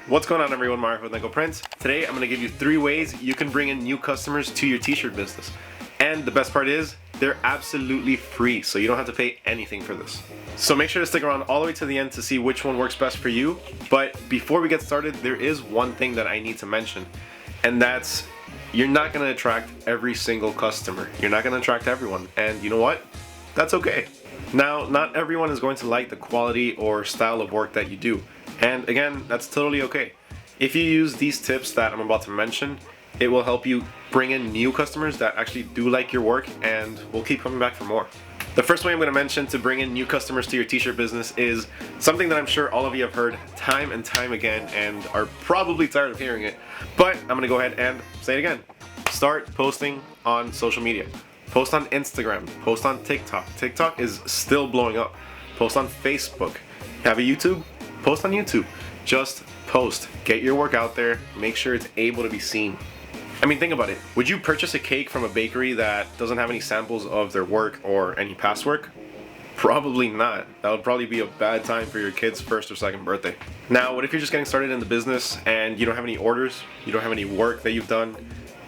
What's going on, everyone? Mark with Nickel Prints. Today I'm going to give you 3 ways you can bring in new customers to your t-shirt business. And the best part is, they're absolutely free, so you don't have to pay anything for this. So make sure to stick around all the way to the end to see which one works best for you. But before we get started, there is one thing that I need to mention, and that's you're not going to attract every single customer. You're not going to attract everyone, and you know what? That's okay. Now, not everyone is going to like the quality or style of work that you do. And again, that's totally okay. If you use these tips that I'm about to mention, it will help you bring in new customers that actually do like your work and will keep coming back for more. The first way I'm going to mention to bring in new customers to your t-shirt business is something that I'm sure all of you have heard time and time again and are probably tired of hearing it. But I'm going to go ahead and say it again. Start posting on social media. Post on Instagram. Post on TikTok. TikTok is still blowing up. Post on Facebook. Have a YouTube? Post on YouTube. Just post. Get your work out there. Make sure it's able to be seen. I mean, think about it. Would you purchase a cake from a bakery that doesn't have any samples of their work or any past work? Probably not. That would probably be a bad time for your kid's first or second birthday. Now, what if you're just getting started in the business and you don't have any orders, you don't have any work that you've done?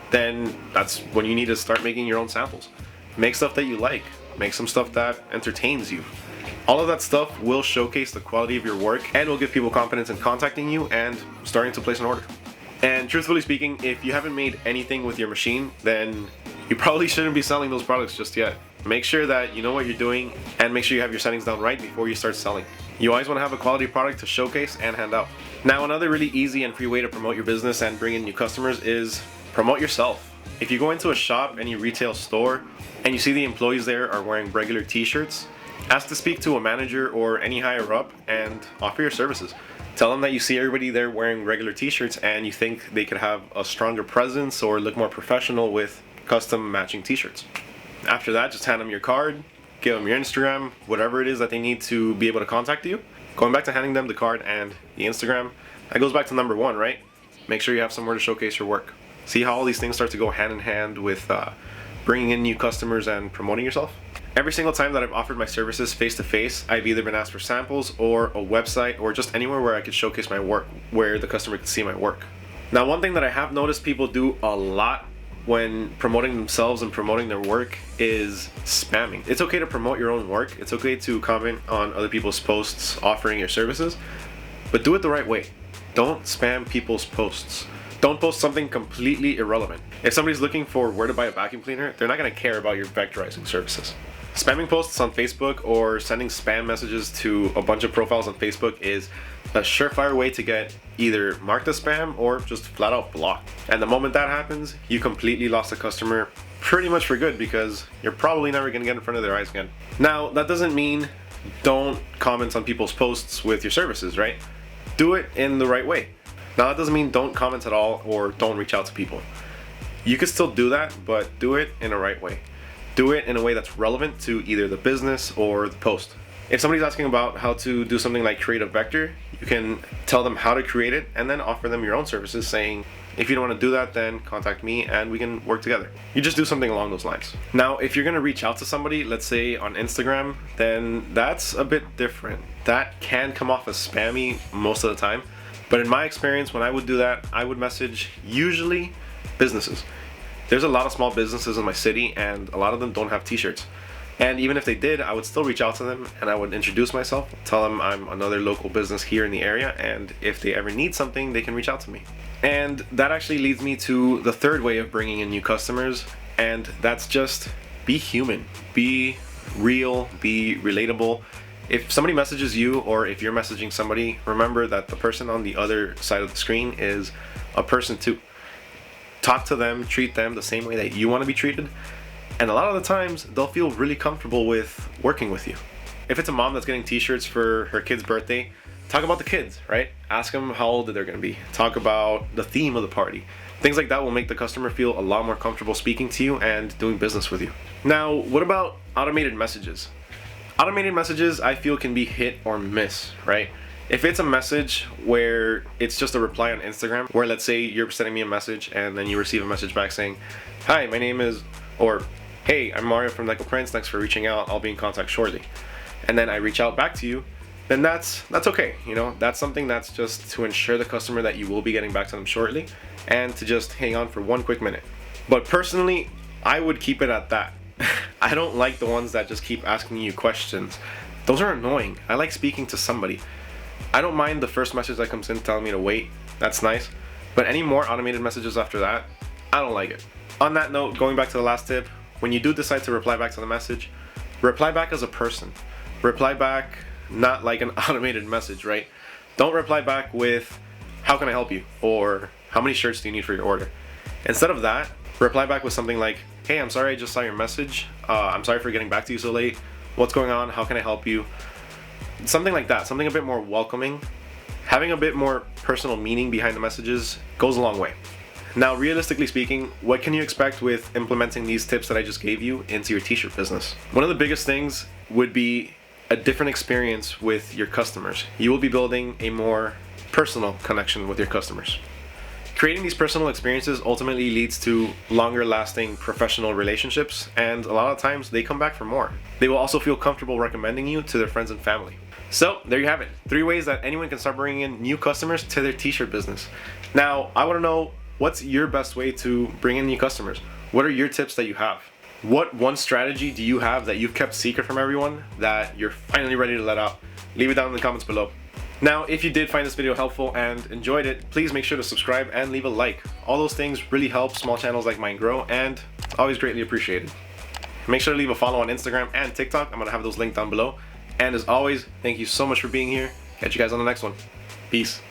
Then that's when you need to start making your own samples. Make stuff that you like. Make some stuff that entertains you. All of that stuff will showcase the quality of your work and will give people confidence in contacting you and starting to place an order. And truthfully speaking, if you haven't made anything with your machine, then you probably shouldn't be selling those products just yet. Make sure that you know what you're doing and make sure you have your settings down right before you start selling. You always want to have a quality product to showcase and hand out. Now, another really easy and free way to promote your business and bring in new customers is promote yourself. If you go into a shop, any retail store, and you see the employees there are wearing regular t-shirts, ask to speak to a manager or any higher up and offer your services. Tell them that you see everybody there wearing regular t-shirts and you think they could have a stronger presence or look more professional with custom matching t-shirts. After that, just hand them your card, give them your Instagram, whatever it is that they need to be able to contact you. Going back to handing them the card and the Instagram, that goes back to number 1, right? Make sure you have somewhere to showcase your work. See how all these things start to go hand in hand with bringing in new customers and promoting yourself? Every single time that I've offered my services face-to-face, I've either been asked for samples or a website or just anywhere where I could showcase my work, where the customer could see my work. Now, one thing that I have noticed people do a lot when promoting themselves and promoting their work is spamming. It's okay to promote your own work. It's okay to comment on other people's posts offering your services, but do it the right way. Don't spam people's posts. Don't post something completely irrelevant. If somebody's looking for where to buy a vacuum cleaner, they're not going to care about your vectorizing services. Spamming posts on Facebook or sending spam messages to a bunch of profiles on Facebook is a surefire way to get either marked as spam or just flat out blocked. And the moment that happens, you completely lost a customer pretty much for good because you're probably never going to get in front of their eyes again. Now, that doesn't mean don't comment on people's posts with your services, right? Do it in the right way. Now, that doesn't mean don't comment at all or don't reach out to people. You can still do that, but do it in a right way. Do it in a way that's relevant to either the business or the post. If somebody's asking about how to do something like create a vector, you can tell them how to create it and then offer them your own services saying, if you don't want to do that, then contact me and we can work together. You just do something along those lines. Now, if you're going to reach out to somebody, let's say on Instagram, then that's a bit different. That can come off as spammy most of the time. But in my experience, when I would do that, I would message usually businesses. There's a lot of small businesses in my city and a lot of them don't have t-shirts. And even if they did, I would still reach out to them and I would introduce myself, tell them I'm another local business here in the area, and if they ever need something, they can reach out to me. And that actually leads me to the third way of bringing in new customers, and that's just be human, be real, be relatable. If somebody messages you or if you're messaging somebody, remember that the person on the other side of the screen is a person too. Talk to them, treat them the same way that you want to be treated, and a lot of the times they'll feel really comfortable with working with you. If it's a mom that's getting t-shirts for her kid's birthday, talk about the kids, right? Ask them how old they're going to be. Talk about the theme of the party. Things like that will make the customer feel a lot more comfortable speaking to you and doing business with you. Now, what about automated messages? Automated messages, I feel, can be hit or miss, right? If it's a message where it's just a reply on Instagram, where let's say you're sending me a message and then you receive a message back saying, hi, my name is, or hey, I'm Mario from Nickel Prints, thanks for reaching out, I'll be in contact shortly. And then I reach out back to you, then that's okay. You know, that's something that's just to ensure the customer that you will be getting back to them shortly, and to just hang on for one quick minute. But personally, I would keep it at that. I don't like the ones that just keep asking you questions. Those are annoying. I like speaking to somebody. I don't mind the first message that comes in telling me to wait. That's nice. But any more automated messages after that, I don't like it. On that note, going back to the last tip, when you do decide to reply back to the message, reply back as a person. Reply back not like an automated message, right? Don't reply back with, how can I help you? Or how many shirts do you need for your order? Instead of that, reply back with something like, hey, I'm sorry I just saw your message. I'm sorry for getting back to you so late. What's going on? How can I help you? Something like that, something a bit more welcoming. Having a bit more personal meaning behind the messages goes a long way. Now, realistically speaking, what can you expect with implementing these tips that I just gave you into your t-shirt business? One of the biggest things would be a different experience with your customers. You will be building a more personal connection with your customers. Creating these personal experiences ultimately leads to longer lasting professional relationships, and a lot of times they come back for more. They will also feel comfortable recommending you to their friends and family. So there you have it, 3 ways that anyone can start bringing in new customers to their t-shirt business. Now, I want to know, what's your best way to bring in new customers? What are your tips that you have? What one strategy do you have that you've kept secret from everyone that you're finally ready to let out? Leave it down in the comments below. Now, if you did find this video helpful and enjoyed it, please make sure to subscribe and leave a like. All those things really help small channels like mine grow, and it's always greatly appreciated. Make sure to leave a follow on Instagram and TikTok. I'm gonna have those linked down below. And as always, thank you so much for being here. Catch you guys on the next one. Peace.